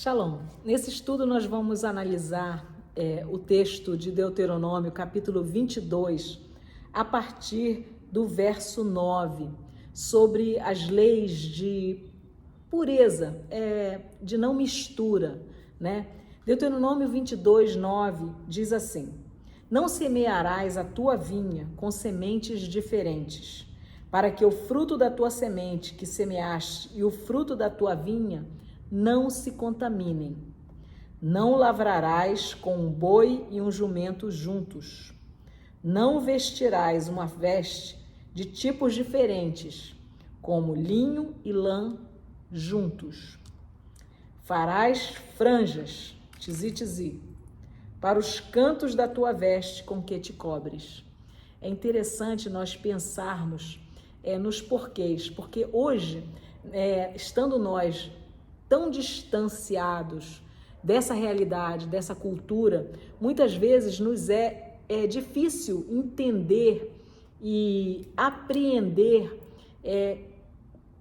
Shalom. Nesse estudo nós vamos analisar o texto de Deuteronômio, capítulo 22, a partir do verso 9, sobre as leis de pureza, de não mistura, né? Deuteronômio 22, 9 diz assim: Não semearás a tua vinha com sementes diferentes, para que o fruto da tua semente que semeaste e o fruto da tua vinha não se contaminem. Não lavrarás com um boi e um jumento juntos. Não vestirás uma veste de tipos diferentes, como linho e lã juntos. Farás franjas, tizi, para os cantos da tua veste com que te cobres. É interessante nós pensarmos nos porquês, porque hoje, estando nós tão distanciados dessa realidade, dessa cultura, muitas vezes nos é difícil entender e apreender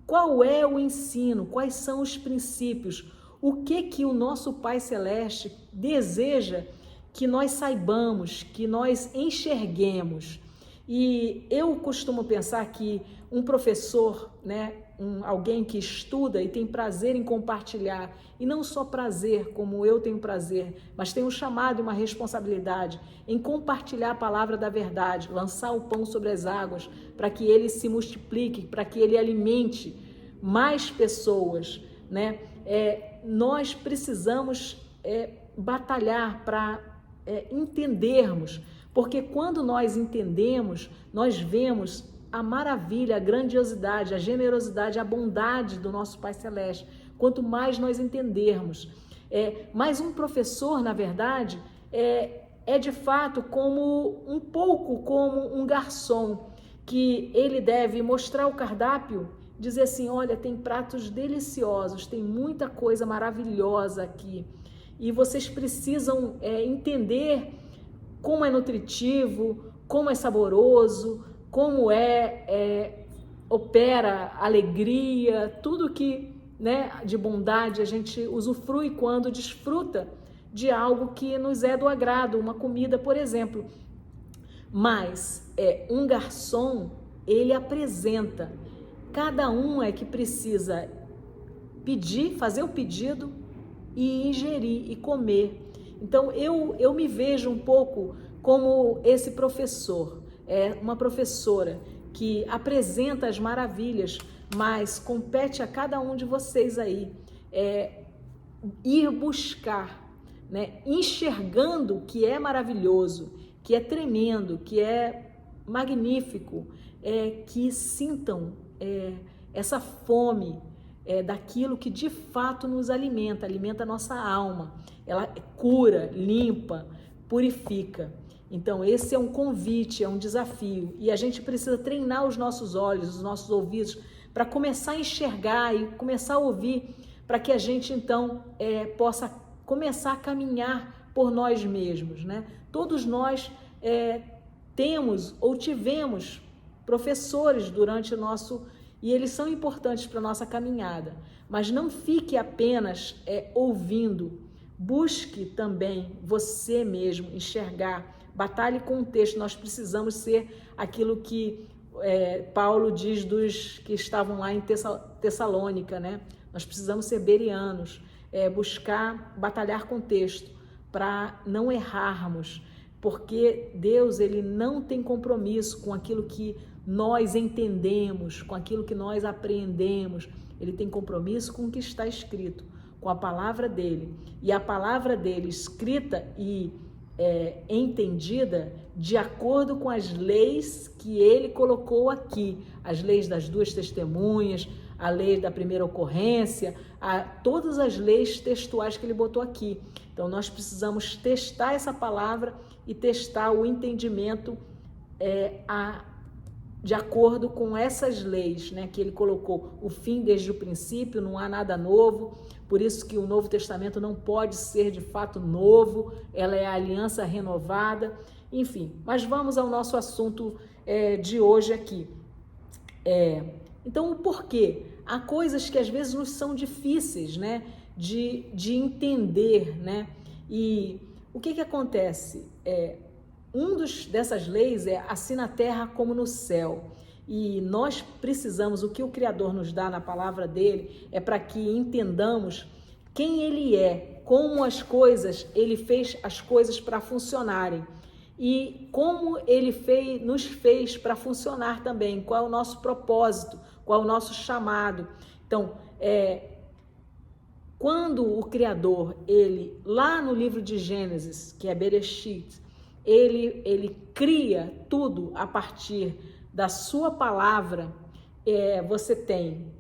qual é o ensino, quais são os princípios, o que o nosso Pai Celeste deseja que nós saibamos, que nós enxerguemos. E eu costumo pensar que um professor, alguém que estuda e tem prazer em compartilhar, e não só prazer, como eu tenho prazer, mas tem um chamado e uma responsabilidade em compartilhar a palavra da verdade, lançar o pão sobre as águas, para que ele se multiplique, para que ele alimente mais pessoas, nós precisamos batalhar para entendermos, porque quando nós entendemos, nós vemos a maravilha, a grandiosidade, a generosidade, a bondade do nosso Pai Celeste. Quanto mais nós entendermos. Mas um professor, na verdade, é de fato um pouco como um garçom, que ele deve mostrar o cardápio, dizer assim: olha, tem pratos deliciosos, tem muita coisa maravilhosa aqui, e vocês precisam entender como é nutritivo, como é saboroso, como opera alegria, tudo que de bondade a gente usufrui quando desfruta de algo que nos é do agrado, uma comida, por exemplo. Mas um garçom, ele apresenta, cada um que precisa pedir, fazer o pedido e ingerir e comer. Então eu me vejo um pouco como esse professor, uma professora que apresenta as maravilhas, mas compete a cada um de vocês aí ir buscar, enxergando o que é maravilhoso, que é tremendo, que é magnífico, que sintam essa fome daquilo que de fato nos alimenta a nossa alma. Ela cura, limpa, purifica. Então esse é um convite, é um desafio, e a gente precisa treinar os nossos olhos, os nossos ouvidos, para começar a enxergar e começar a ouvir, para que a gente então possa começar a caminhar por nós mesmos, Todos nós temos ou tivemos professores durante o nosso, e eles são importantes para a nossa caminhada, mas não fique apenas ouvindo, busque também você mesmo enxergar, batalhe com o texto. Nós precisamos ser aquilo que Paulo diz dos que estavam lá em Tessalônica, Nós precisamos ser bereanos, buscar, batalhar com o texto, para não errarmos, porque Deus, ele não tem compromisso com aquilo que nós entendemos, com aquilo que nós apreendemos. Ele tem compromisso com o que está escrito, com a palavra dele, e a palavra dele escrita e entendida de acordo com as leis que ele colocou aqui, as leis das duas testemunhas, a lei da primeira ocorrência, todas as leis textuais que ele botou aqui. Então nós precisamos testar essa palavra e testar o entendimento de acordo com essas leis, que ele colocou. O fim desde o princípio, não há nada novo, por isso que o Novo Testamento não pode ser de fato novo, ela é a aliança renovada, enfim. Mas vamos ao nosso assunto de hoje aqui. Então, o porquê? Há coisas que às vezes nos são difíceis, de entender, né? E o que acontece? Dessas leis é assim na terra como no céu. E nós precisamos, o que o Criador nos dá na palavra dele, é para que entendamos quem ele é, como ele fez as coisas para funcionarem. E como ele nos fez para funcionar também, qual é o nosso propósito, qual é o nosso chamado. Então, quando o Criador, lá no livro de Gênesis, que é Bereshit, ele cria tudo a partir da sua palavra, você tem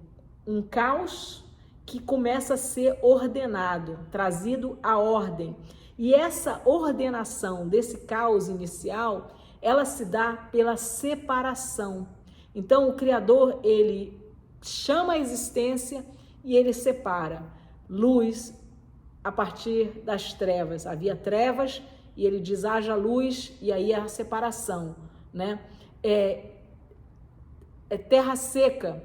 um caos que começa a ser ordenado, trazido à ordem. E essa ordenação desse caos inicial, ela se dá pela separação. Então, o Criador, ele chama a existência e ele separa luz a partir das trevas. Havia trevas e ele diz, haja luz, e aí a separação, né? Terra seca,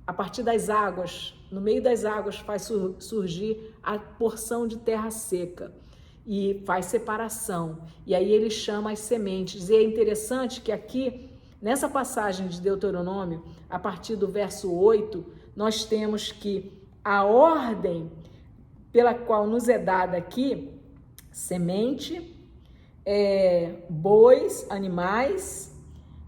a partir das águas, no meio das águas faz surgir a porção de terra seca e faz separação, e aí ele chama as sementes. E é interessante que aqui, nessa passagem de Deuteronômio, a partir do verso 8, nós temos que a ordem pela qual nos é dada aqui, semente, bois, animais,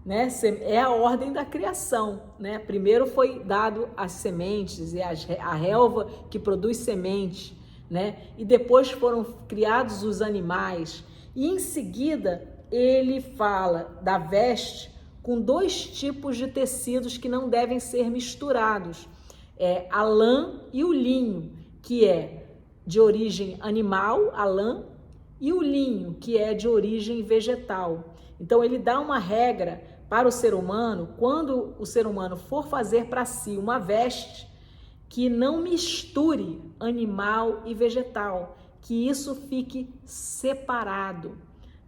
né? É a ordem da criação, né? Primeiro foi dado as sementes e a relva que produz semente, né? E depois foram criados os animais. E em seguida ele fala da veste com 2 tipos de tecidos que não devem ser misturados. A lã e o linho, que é de origem animal, a lã, e o linho, que é de origem vegetal. Então ele dá uma regra para o ser humano, quando o ser humano for fazer para si uma veste, que não misture animal e vegetal, que isso fique separado,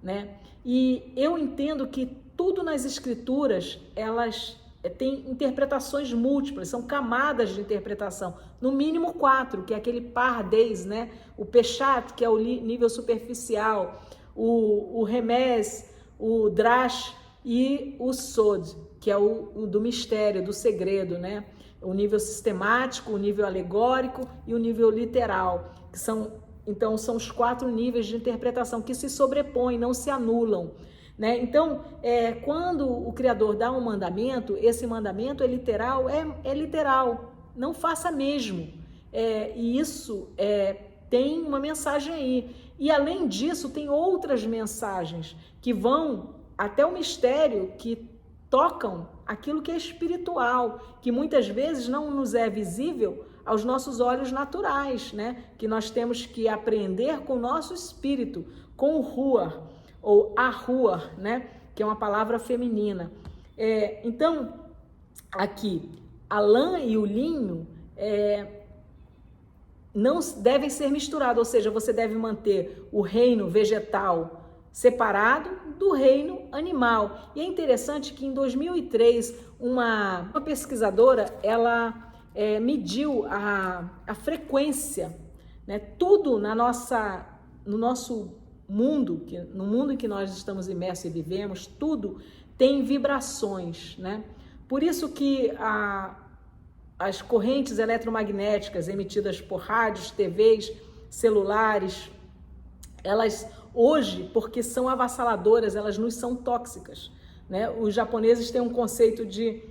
né? E eu entendo que tudo nas escrituras, elas têm interpretações múltiplas, são camadas de interpretação, no mínimo 4, que é aquele pardês, né? O peshat, que é o nível superficial, o remés, o drash e o sod, que é o do mistério, do segredo, né? O nível sistemático, o nível alegórico e o nível literal, que são os 4 níveis de interpretação que se sobrepõem, não se anulam, né? Então, quando o Criador dá um mandamento, esse mandamento é literal, é literal, não faça mesmo. E isso tem uma mensagem aí. E além disso, tem outras mensagens que vão até o mistério, que tocam aquilo que é espiritual, que muitas vezes não nos é visível aos nossos olhos naturais, né? Que nós temos que aprender com o nosso espírito, com o ruar, ou ahuar, né? Que é uma palavra feminina. Então, aqui, a lã e o linho não devem ser misturados, ou seja, você deve manter o reino vegetal separado do reino animal. E é interessante que em 2003, uma pesquisadora, ela mediu a frequência, né? Tudo no nosso mundo, no mundo em que nós estamos imersos e vivemos, tudo tem vibrações, né? Por isso que as correntes eletromagnéticas emitidas por rádios, TVs, celulares, elas hoje, porque são avassaladoras, elas nos são tóxicas, né? Os japoneses têm um conceito de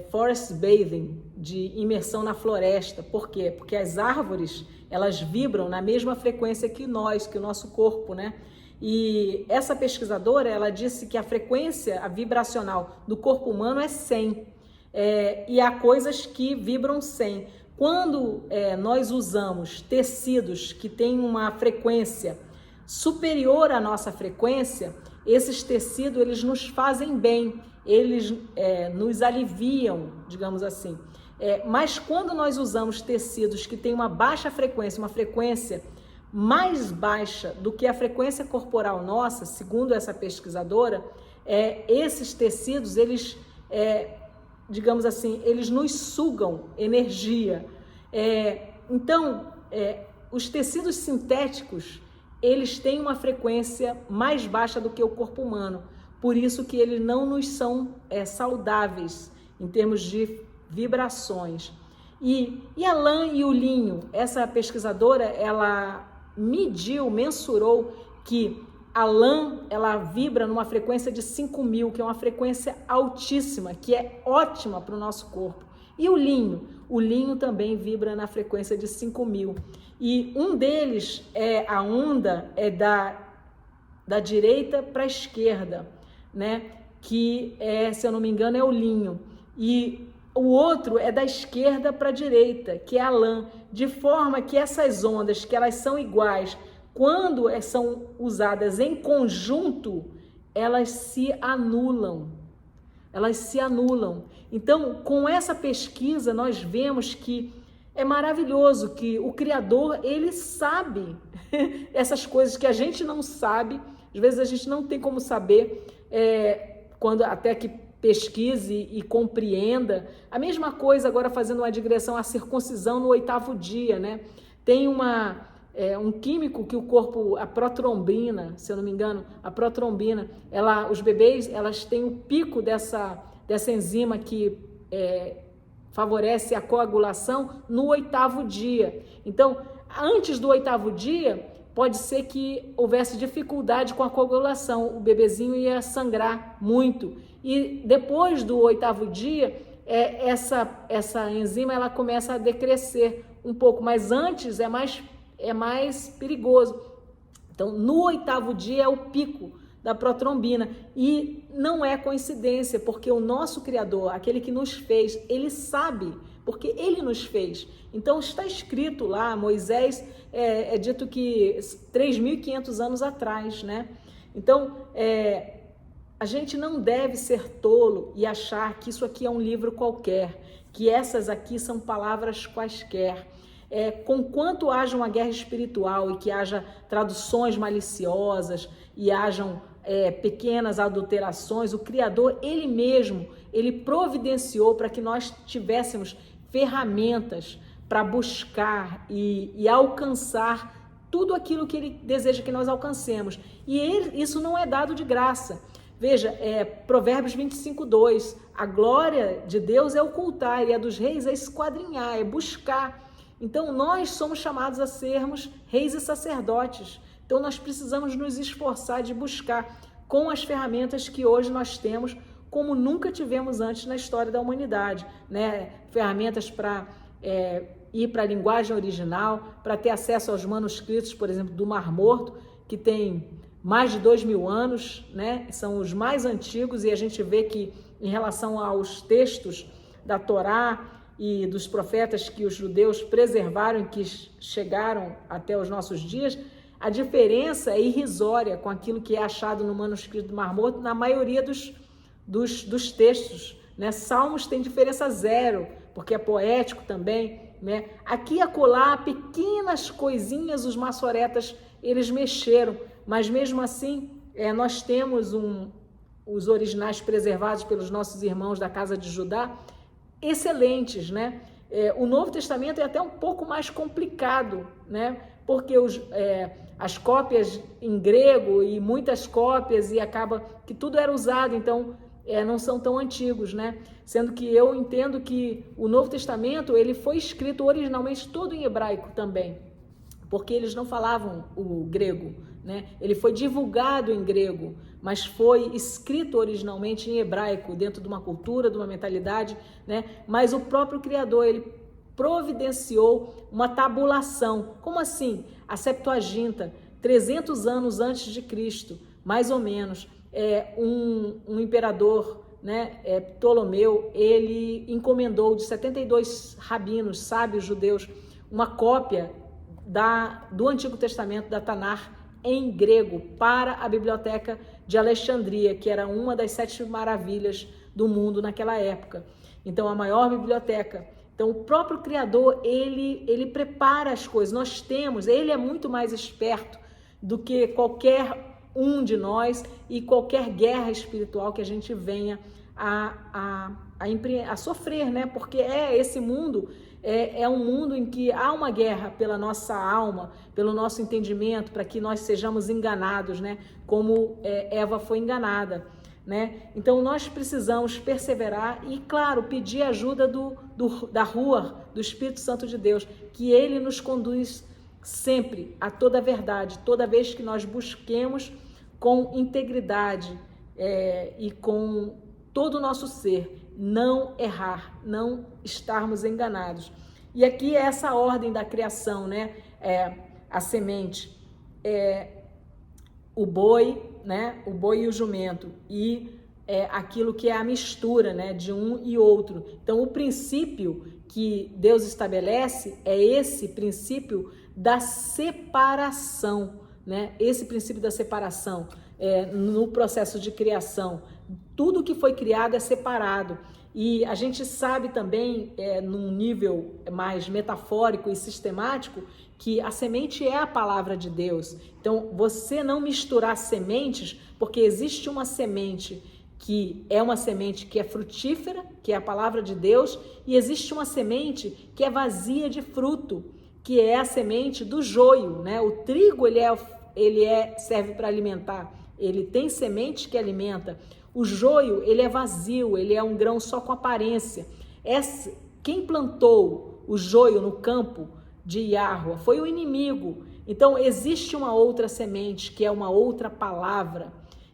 forest bathing, de imersão na floresta. Por quê? Porque as árvores, elas vibram na mesma frequência que o nosso corpo, né? E essa pesquisadora, ela disse que a frequência vibracional do corpo humano é 100, e há coisas que vibram 100. Quando nós usamos tecidos que têm uma frequência superior à nossa frequência, esses tecidos, eles nos fazem bem, eles nos aliviam, digamos assim. Mas quando nós usamos tecidos que têm uma baixa frequência, uma frequência mais baixa do que a frequência corporal nossa, segundo essa pesquisadora, esses tecidos, eles digamos assim, eles nos sugam energia. Então, os tecidos sintéticos, eles têm uma frequência mais baixa do que o corpo humano, por isso que eles não nos são saudáveis em termos de vibrações. E a lã e o linho, essa pesquisadora, ela mensurou que a lã, ela vibra numa frequência de 5.000, que é uma frequência altíssima, que é ótima para o nosso corpo. E o linho também vibra na frequência de 5.000. E um deles a onda da direita para a esquerda, né? Que se eu não me engano, é o linho. E o outro é da esquerda para a direita, que é a lã, de forma que essas ondas, que elas são iguais, quando são usadas em conjunto, elas se anulam. Então, com essa pesquisa, nós vemos que é maravilhoso que o Criador, ele sabe essas coisas que a gente não sabe, às vezes a gente não tem como saber, quando até que pesquise e compreenda. A mesma coisa agora fazendo uma digressão à circuncisão no 8º dia, né? Tem um químico que o corpo, a protrombina, se eu não me engano, a protrombina, os bebês, elas têm o pico dessa enzima que favorece a coagulação no 8º dia. Então, antes do 8º dia, pode ser que houvesse dificuldade com a coagulação, o bebezinho ia sangrar muito. E depois do 8º dia, essa enzima ela começa a decrescer um pouco, mas antes é mais perigoso. Então, no 8º dia é o pico da protrombina. E não é coincidência, porque o nosso Criador, aquele que nos fez, ele sabe, porque ele nos fez. Então, está escrito lá, Moisés, é dito que 3.500 anos atrás, né? Então, a gente não deve ser tolo e achar que isso aqui é um livro qualquer, que essas aqui são palavras quaisquer. Conquanto haja uma guerra espiritual e que haja traduções maliciosas e hajam pequenas adulterações, o Criador, ele mesmo, ele providenciou para que nós tivéssemos ferramentas para buscar e alcançar tudo aquilo que ele deseja que nós alcancemos. E isso não é dado de graça. Veja, Provérbios 25:2, a glória de Deus é ocultar e a dos reis é esquadrinhar, é buscar. Então, nós somos chamados a sermos reis e sacerdotes. Então, nós precisamos nos esforçar de buscar com as ferramentas que hoje nós temos, como nunca tivemos antes na história da humanidade, né? Ferramentas para ir para a linguagem original, para ter acesso aos manuscritos, por exemplo, do Mar Morto, que tem mais de 2.000 anos, né? São os mais antigos, e a gente vê que em relação aos textos da Torá e dos profetas que os judeus preservaram e que chegaram até os nossos dias, a diferença é irrisória com aquilo que é achado no manuscrito do Mar Morto na maioria dos textos, né? Salmos tem diferença zero, porque é poético também, né? Aqui e acolá, pequenas coisinhas, os maçoretas, eles mexeram, mas mesmo assim, nós temos os originais preservados pelos nossos irmãos da casa de Judá, excelentes, né? O Novo Testamento é até um pouco mais complicado, né? Porque as cópias em grego e muitas cópias, e acaba que tudo era usado, então não são tão antigos, né? Sendo que eu entendo que o Novo Testamento, ele foi escrito originalmente todo em hebraico também, porque eles não falavam o grego, né? Ele foi divulgado em grego, mas foi escrito originalmente em hebraico, dentro de uma cultura, de uma mentalidade, né? Mas o próprio Criador, ele providenciou uma tabulação. Como assim? A Septuaginta, 300 anos antes de Cristo, mais ou menos, um imperador, né, Ptolomeu, ele encomendou de 72 rabinos, sábios judeus, uma cópia do Antigo Testamento, da Tanar, em grego, para a Biblioteca de Alexandria, que era uma das 7 maravilhas do mundo naquela época. Então, a maior biblioteca. Então, o próprio Criador, ele prepara as coisas. Ele é muito mais esperto do que qualquer um de nós e qualquer guerra espiritual que a gente venha a a sofrer, né? Porque esse mundo é um mundo em que há uma guerra pela nossa alma, pelo nosso entendimento, para que nós sejamos enganados, né? Como Eva foi enganada, né? Então nós precisamos perseverar e, claro, pedir ajuda da rua, do Espírito Santo de Deus, que ele nos conduz sempre a toda a verdade, toda vez que nós busquemos com integridade e com todo o nosso ser, não errar, não estarmos enganados. E aqui é essa ordem da criação, né? A semente, o boi, né? O boi e o jumento, e aquilo que é a mistura, né? De um e outro. Então, o princípio que Deus estabelece é esse princípio da separação, né? Esse princípio da separação no processo de criação. Tudo que foi criado é separado. E a gente sabe também, num nível mais metafórico e sistemático, que a semente é a palavra de Deus. Então, você não misturar sementes, porque existe uma semente que é uma semente que é frutífera, que é a palavra de Deus, e existe uma semente que é vazia de fruto, que é a semente do joio, né? O trigo, serve para alimentar, ele tem semente que alimenta. O joio, ele é vazio, ele é um grão só com aparência. Quem plantou o joio no campo de Iarroa foi o inimigo. Então, existe uma outra semente, que é uma outra palavra,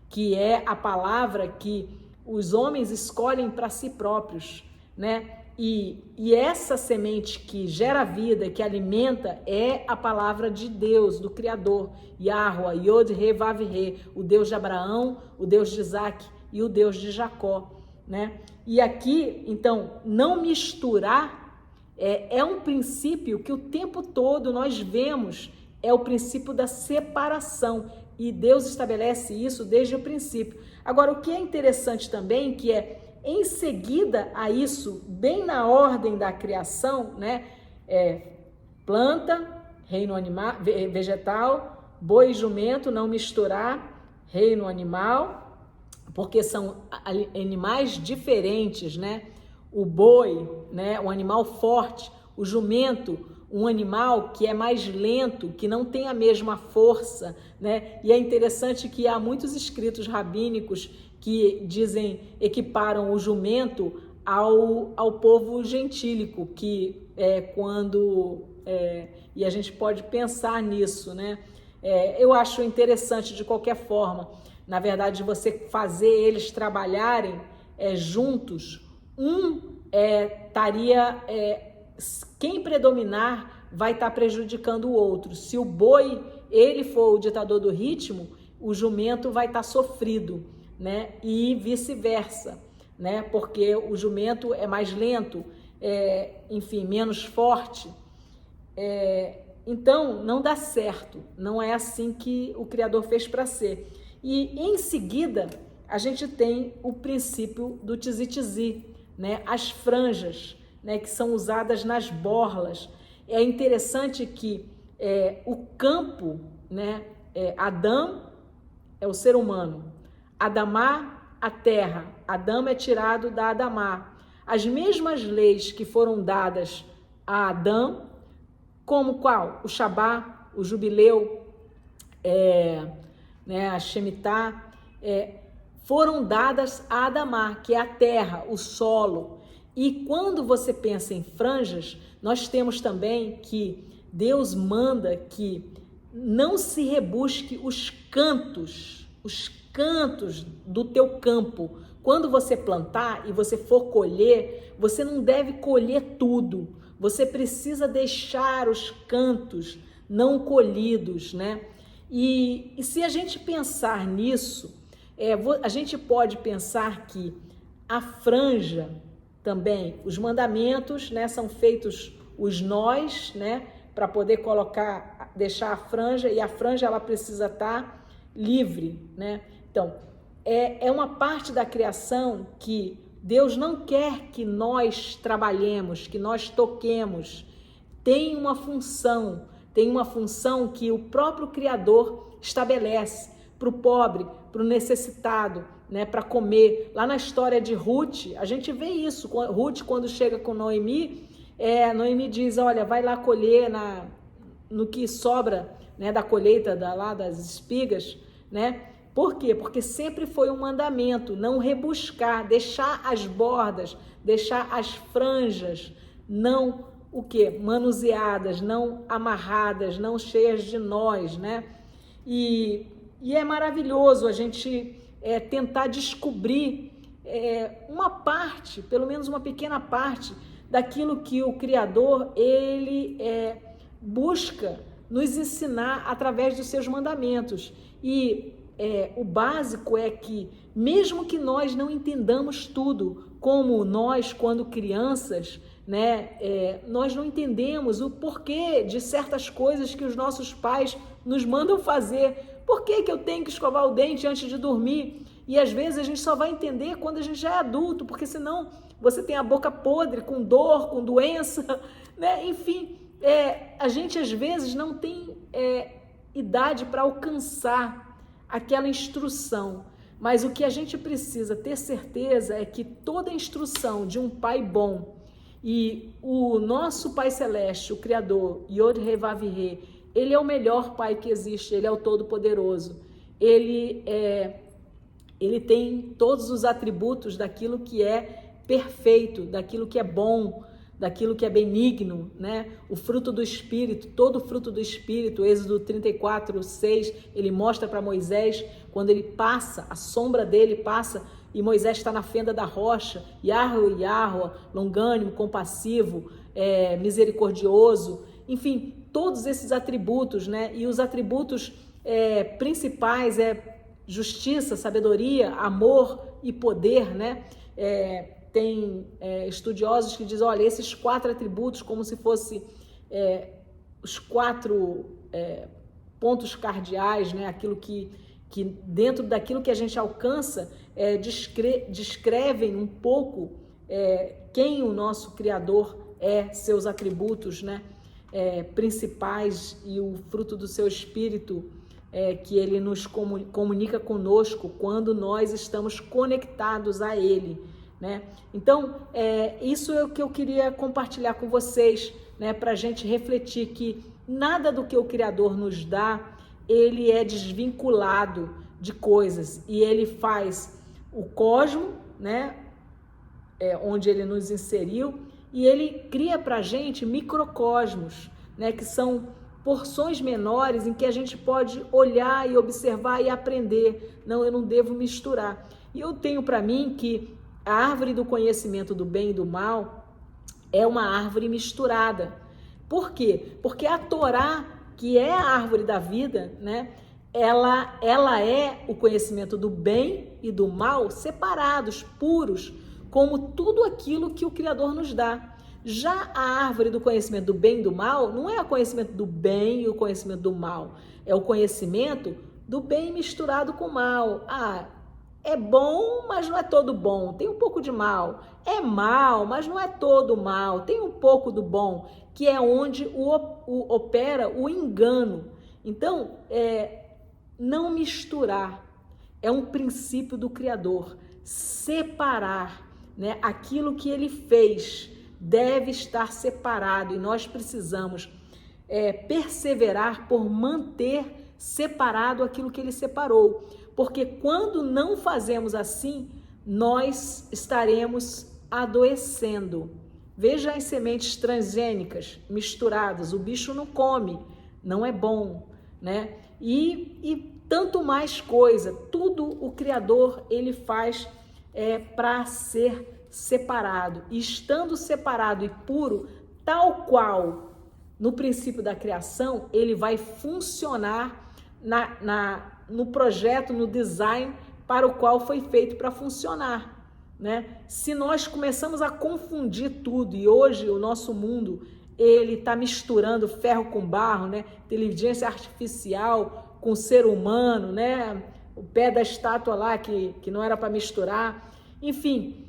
que é a palavra que os homens escolhem para si próprios, né? E essa semente que gera vida, que alimenta, é a palavra de Deus, do Criador, Iarroa, Yod-He-Vav-He, o Deus de Abraão, o Deus de Isaac e o Deus de Jacó, né? E aqui, então, não misturar é um princípio que o tempo todo nós vemos, é o princípio da separação, e Deus estabelece isso desde o princípio. Agora, o que é interessante também, que em seguida a isso, bem na ordem da criação, né? Planta, reino animal, vegetal, boi e jumento, não misturar, reino animal, porque são animais diferentes, né? O boi, né? Um animal forte, o jumento, um animal que é mais lento, que não tem a mesma força, né? E é interessante que há muitos escritos rabínicos que equiparam o jumento ao povo gentílico, que e a gente pode pensar nisso, né? Eu acho interessante de qualquer forma, na verdade, você fazer eles trabalharem juntos, quem predominar vai estar prejudicando o outro. Se o boi, ele for o ditador do ritmo, o jumento vai estar sofrido, né? E vice-versa, né? Porque o jumento é mais lento, enfim, menos forte. Então, não dá certo. Não é assim que o Criador fez para ser. E, em seguida, a gente tem o princípio do tzitzit, né? As franjas, né? Que são usadas nas borlas. É interessante que o campo, né? Adão é o ser humano, Adamá, a terra. Adão é tirado da Adamá. As mesmas leis que foram dadas a Adão, como qual? O Shabá, o Jubileu, né, a Shemitah, foram dadas a Adamá, que é a terra, o solo. E quando você pensa em franjas, nós temos também que Deus manda que não se rebusque os cantos do teu campo. Quando você plantar e você for colher, você não deve colher tudo. Você precisa deixar os cantos não colhidos, né? E se a gente pensar nisso, a gente pode pensar que a franja também, os mandamentos, né, são feitos os nós, né, para poder deixar a franja, e a franja ela precisa estar livre, né? Então, é uma parte da criação que Deus não quer que nós trabalhemos, que nós toquemos. Tem uma função que o próprio Criador estabelece para o pobre, para o necessitado, né, para comer. Lá na história de Ruth, a gente vê isso. Ruth, quando chega com Noemi, Noemi diz, olha, vai lá colher no que sobra, né, da colheita lá das espigas, né? Por quê? Porque sempre foi um mandamento, não rebuscar, deixar as bordas, deixar as franjas, não o quê? Manuseadas, não amarradas, não cheias de nós, né? E é maravilhoso a gente tentar descobrir uma parte, pelo menos uma pequena parte, daquilo que o Criador, ele busca nos ensinar através dos seus mandamentos. E o básico é que, mesmo que nós não entendamos tudo, como nós, quando crianças, né, nós não entendemos o porquê de certas coisas que os nossos pais nos mandam fazer. Por que eu tenho que escovar o dente antes de dormir? E às vezes a gente só vai entender quando a gente já é adulto, porque senão você tem a boca podre, com dor, com doença, né? Enfim, a gente às vezes não tem idade para alcançar aquela instrução, mas o que a gente precisa ter certeza é que toda instrução de um pai bom, e o nosso Pai Celeste, o Criador, Yod-Heh-Vav-Heh, ele é o melhor Pai que existe, ele é o Todo-Poderoso, ele tem todos os atributos daquilo que é perfeito, daquilo que é bom, daquilo que é benigno, né? O fruto do Espírito, todo o fruto do Espírito, Êxodo 34:6, ele mostra para Moisés, quando ele passa, a sombra dele passa, e Moisés está na fenda da rocha, Yahweh, longânimo, compassivo, misericordioso, enfim, todos esses atributos, né? E os atributos principais justiça, sabedoria, amor e poder, né? Tem estudiosos que dizem, olha, esses 4 atributos, como se fossem os 4 pontos cardeais, né? Aquilo que dentro daquilo que a gente alcança, descrevem um pouco quem o nosso Criador seus atributos, né? Principais, e o fruto do seu Espírito, que ele nos comunica conosco quando nós estamos conectados a ele, né? Então, isso é o que eu queria compartilhar com vocês, né? Para a gente refletir que nada do que o Criador nos dá, ele é desvinculado de coisas, e ele faz o cosmo, né? Onde ele nos inseriu, e ele cria para a gente microcosmos, né? Que são porções menores em que a gente pode olhar e observar e aprender. Não, eu não devo misturar. E eu tenho para mim que a árvore do conhecimento do bem e do mal é uma árvore misturada. Por quê? Porque a Torá, que é a árvore da vida, né? Ela é o conhecimento do bem e do mal separados, puros, como tudo aquilo que o Criador nos dá. Já a árvore do conhecimento do bem e do mal não é o conhecimento do bem e o conhecimento do mal, é o conhecimento do bem misturado com o mal. É bom, mas não é todo bom, tem um pouco de mal. É mal, mas não é todo mal, tem um pouco do bom, que é onde opera o engano. Então, não misturar é um princípio do Criador. Separar, né? Aquilo que ele fez deve estar separado, e nós precisamos perseverar por manter separado aquilo que ele separou, porque quando não fazemos assim, nós estaremos adoecendo. Veja as sementes transgênicas misturadas, o bicho não come, não é bom, né? E tanto mais coisa, tudo o Criador ele faz para ser separado, e estando separado e puro, tal qual no princípio da criação, ele vai funcionar no projeto, no design para o qual foi feito para funcionar, né? Se nós começamos a confundir tudo, e hoje o nosso mundo ele está misturando ferro com barro, né? Inteligência artificial com ser humano, né? O pé da estátua lá que não era para misturar, enfim.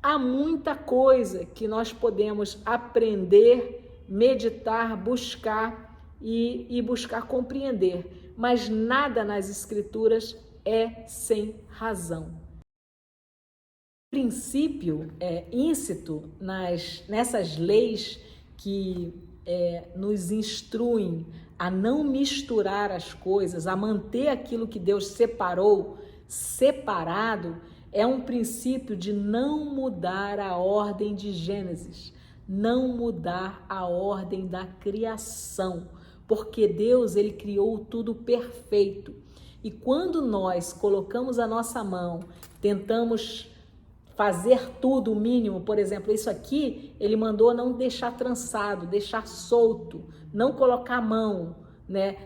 Há muita coisa que nós podemos aprender, meditar, buscar e buscar compreender, mas nada nas Escrituras é sem razão. O princípio íncito nessas leis que nos instruem a não misturar as coisas, a manter aquilo que Deus separou, separado, é um princípio de não mudar a ordem de Gênesis, não mudar a ordem da criação, porque Deus, ele criou tudo perfeito. E quando nós colocamos a nossa mão, tentamos fazer tudo o mínimo, por exemplo, isso aqui, ele mandou não deixar trançado, deixar solto, não colocar a mão, né?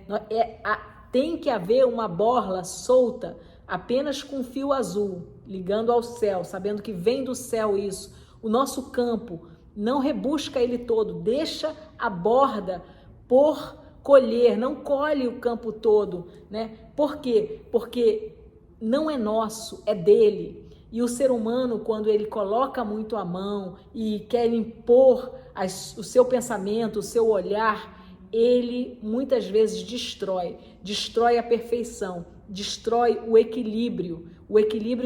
Tem que haver uma borla solta, apenas com fio azul, ligando ao céu, sabendo que vem do céu isso. O nosso campo, não rebusca ele todo, deixa a borda por colher, não colhe o campo todo, né? Por quê? Porque não é nosso, é dele. E o ser humano, quando ele coloca muito a mão e quer impor o seu pensamento, o seu olhar, ele muitas vezes destrói a perfeição, destrói o equilíbrio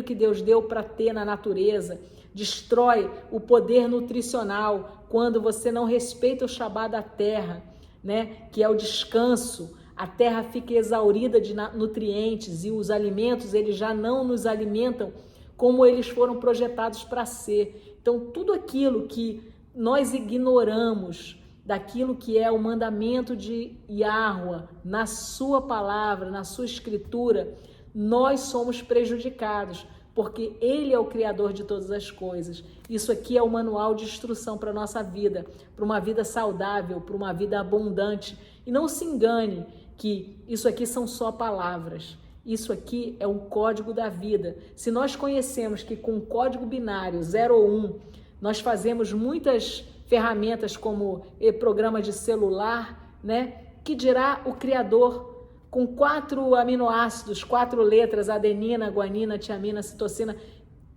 que Deus deu para ter na natureza, destrói o poder nutricional quando você não respeita o Shabá da terra, né? Que é o descanso. A terra fica exaurida de nutrientes e os alimentos, eles já não nos alimentam como eles foram projetados para ser. Então, tudo aquilo que nós ignoramos daquilo que é o mandamento de Yahuwah na sua palavra, na sua escritura, nós somos prejudicados, porque ele é o criador de todas as coisas. Isso aqui é o manual de instrução para a nossa vida, para uma vida saudável, para uma vida abundante. E não se engane que isso aqui são só palavras. Isso aqui é um código da vida. Se nós conhecemos que com o código binário 0 ou 1, nós fazemos muitas ferramentas como programa de celular, né? Que dirá o Criador, com 4 aminoácidos, 4 letras, adenina, guanina, tiamina, citocina,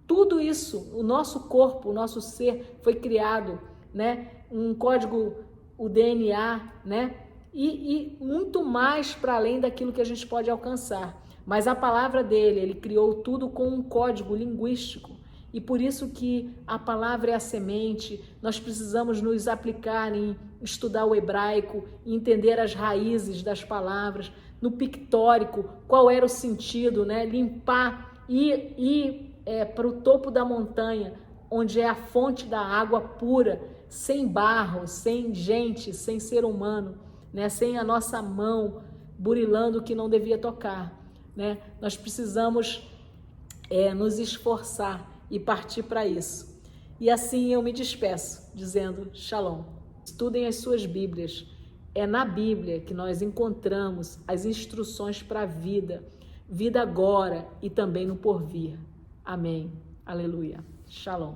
tudo isso, o nosso corpo, o nosso ser foi criado, né? Um código, o DNA, né? E muito mais para além daquilo que a gente pode alcançar. Mas a palavra dele, ele criou tudo com um código linguístico. E por isso que a palavra é a semente, nós precisamos nos aplicar em estudar o hebraico, entender as raízes das palavras, no pictórico, qual era o sentido, né? Limpar e para o topo da montanha, onde é a fonte da água pura, sem barro, sem gente, sem ser humano, né? Sem a nossa mão burilando o que não devia tocar. Né? Nós precisamos nos esforçar e partir para isso. E assim eu me despeço, dizendo Shalom. Estudem as suas Bíblias. É na Bíblia que nós encontramos as instruções para a vida agora e também no porvir. Amém. Aleluia. Shalom.